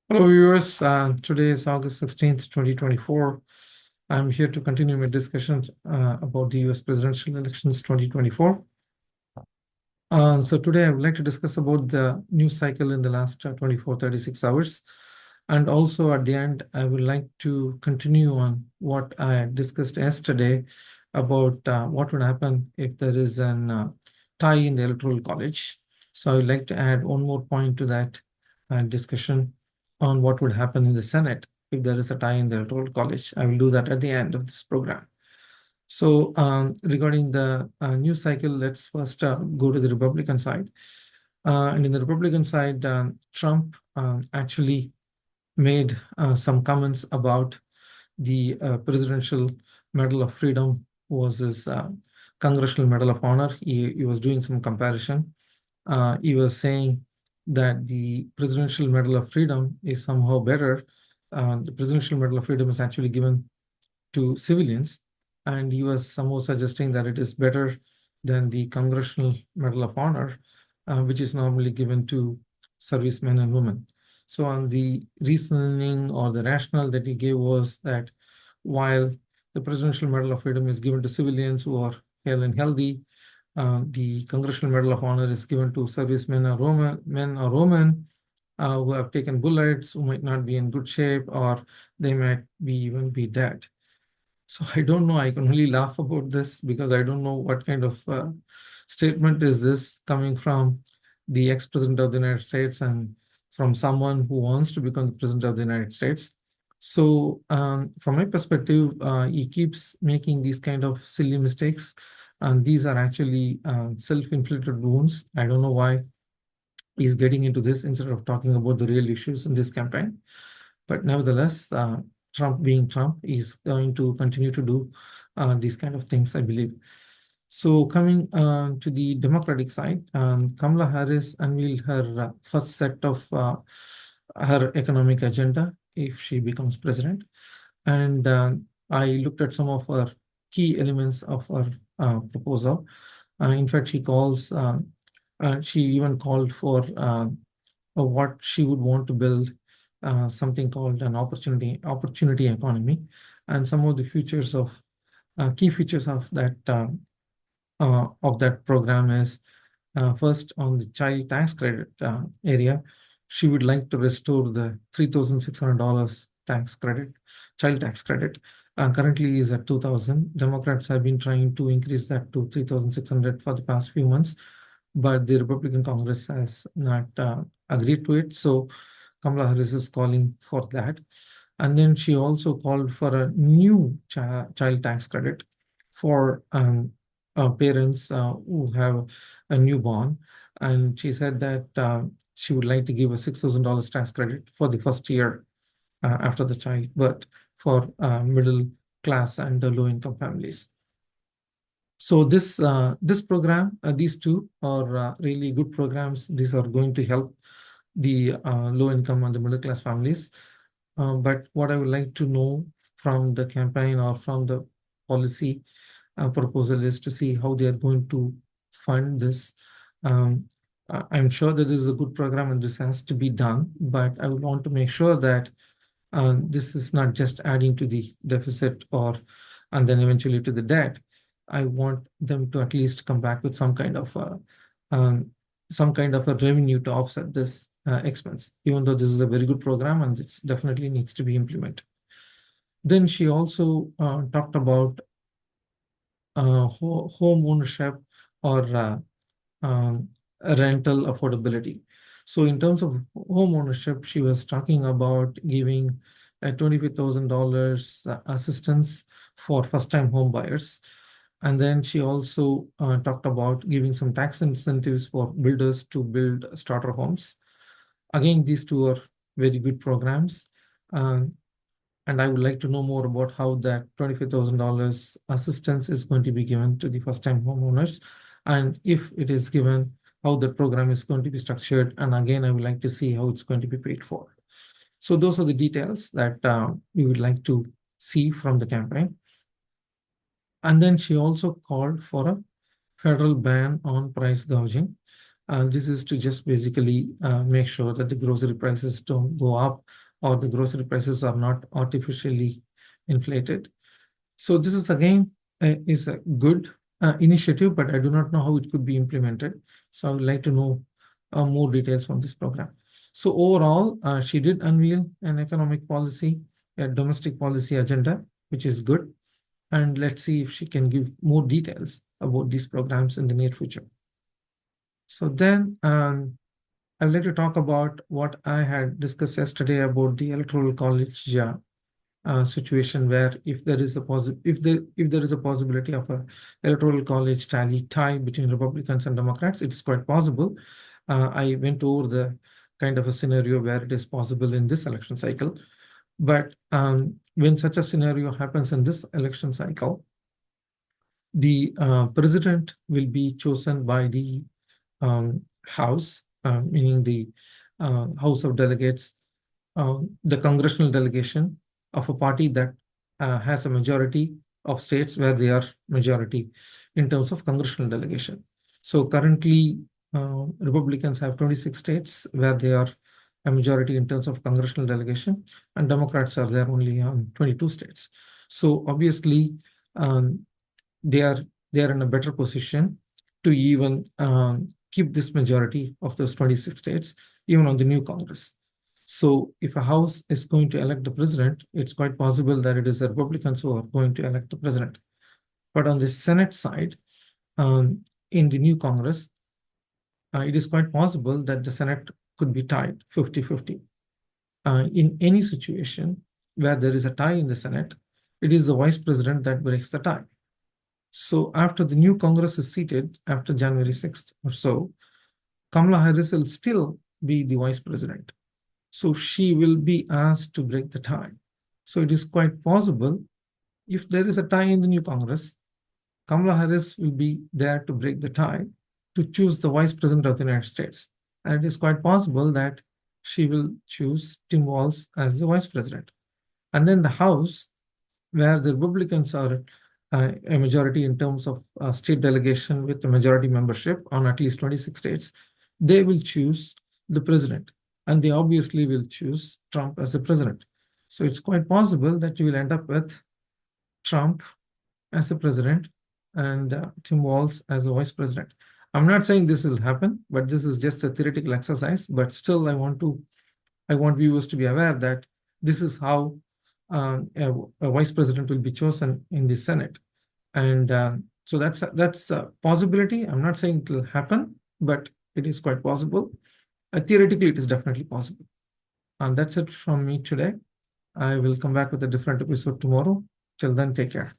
Hello, viewers. Today is August 16th, 2024. I'm here to continue my discussion about the US presidential elections 2024. So today I would like to discuss about the news cycle in the last 36 hours. And also at the end, I would like to continue on what I discussed yesterday about what would happen if there is an tie in the Electoral College. So I would like to add one more point to that discussion on what would happen in the Senate if there is a tie in the Electoral College. I will do that at the end of this program. So regarding the news cycle, let's first go to the Republican side. And in the Republican side, Trump actually made some comments about the Presidential Medal of Freedom versus Congressional Medal of Honor. He was doing some comparison. He was saying that the Presidential Medal of Freedom is somehow better. The Presidential Medal of Freedom is actually given to civilians, and he was somehow suggesting that it is better than the Congressional Medal of Honor, which is normally given to servicemen and women. So, on the reasoning or the rationale that he gave was that while the Presidential Medal of Freedom is given to civilians who are hale and healthy, the Congressional Medal of Honor is given to servicemen or men or women who have taken bullets, who might not be in good shape, or they might be even be dead. So I don't know. I can only laugh about this because I don't know what kind of statement is this coming from the ex-president of the United States and from someone who wants to become the president of the United States. So from my perspective, he keeps making these kind of silly mistakes, and these are actually self-inflicted wounds. I don't know why he's getting into this instead of talking about the real issues in this campaign. But nevertheless, Trump being Trump, is going to continue to do these kind of things, I believe. So coming to the Democratic side, Kamala Harris unveiled her first set of her economic agenda if she becomes president. And I looked at some of her key elements of her proposal. In fact, she even called for what she would want to build something called an opportunity economy, and some of the features of key features of that program is first on the child tax credit area. She would like to restore the $3,600 tax credit, child tax credit. Currently is at 2,000. Democrats have been trying to increase that to 3,600 for the past few months, but the Republican Congress has not agreed to it. So Kamala Harris is calling for that. And then she also called for a new child tax credit for parents who have a newborn. And she said that she would like to give a $6,000 tax credit for the first year after the child birth for middle class and low income families. So this program, these two are really good programs. These are going to help the low income and the middle class families. But what I would like to know from the campaign or from the policy proposal is to see how they are going to fund this. I'm sure that this is a good program and this has to be done, but I would want to make sure that this is not just adding to the deficit or and then eventually to the debt. I want them to at least come back with some kind of a revenue to offset this expense, even though this is a very good program and it definitely needs to be implemented. Then she also talked about home ownership or rental affordability. So in terms of home ownership, she was talking about giving a $25,000 assistance for first-time home buyers. And then she also talked about giving some tax incentives for builders to build starter homes. Again, these two are very good programs. And I would like to know more about how that $25,000 assistance is going to be given to the first-time homeowners. And if it is given, how the program is going to be structured. And again, I would like to see how it's going to be paid for. So those are the details that we would like to see from the campaign. And then she also called for a federal ban on price gouging. This is to just basically make sure that the grocery prices don't go up or the grocery prices are not artificially inflated. So this is again is a good initiative, but I do not know how it could be implemented. So I would like to know more details from this program. So overall, she did unveil an economic policy, a domestic policy agenda, which is good. And let's see if she can give more details about these programs in the near future. So then I would like to talk about what I had discussed yesterday about the Electoral College situation, where if there is a possibility of a Electoral College tally tie between Republicans and Democrats, it's quite possible. I went over the kind of a scenario where it is possible in this election cycle. But when such a scenario happens in this election cycle, the president will be chosen by the House, meaning the House of Delegates, the congressional delegation of a party that has a majority of states where they are majority in terms of congressional delegation. So currently, Republicans have 26 states where they are a majority in terms of congressional delegation, and Democrats are there only on 22 states. So obviously, they are in a better position to even keep this majority of those 26 states, even on the new Congress. So if a House is going to elect the president, it's quite possible that it is the Republicans who are going to elect the president. But on the Senate side, in the new Congress, it is quite possible that the Senate could be tied 50-50. In any situation where there is a tie in the Senate, it is the vice president that breaks the tie. So after the new Congress is seated, after January 6th or so, Kamala Harris will still be the vice president. So she will be asked to break the tie. So it is quite possible, if there is a tie in the new Congress, Kamala Harris will be there to break the tie to choose the vice president of the United States. And it is quite possible that she will choose Tim Walz as the vice president. And then the House, where the Republicans are a majority in terms of state delegation with a majority membership on at least 26 states, they will choose the president. And they obviously will choose Trump as the president. So it's quite possible that you will end up with Trump as the president and Tim Walz as the vice president. I'm not saying this will happen, but this is just a theoretical exercise. But still, I want viewers to be aware that this is how a vice president will be chosen in the Senate. And so that's a possibility. I'm not saying it will happen, but it is quite possible. Theoretically, it is definitely possible. And that's it from me today. I will come back with a different episode tomorrow. Till then, take care.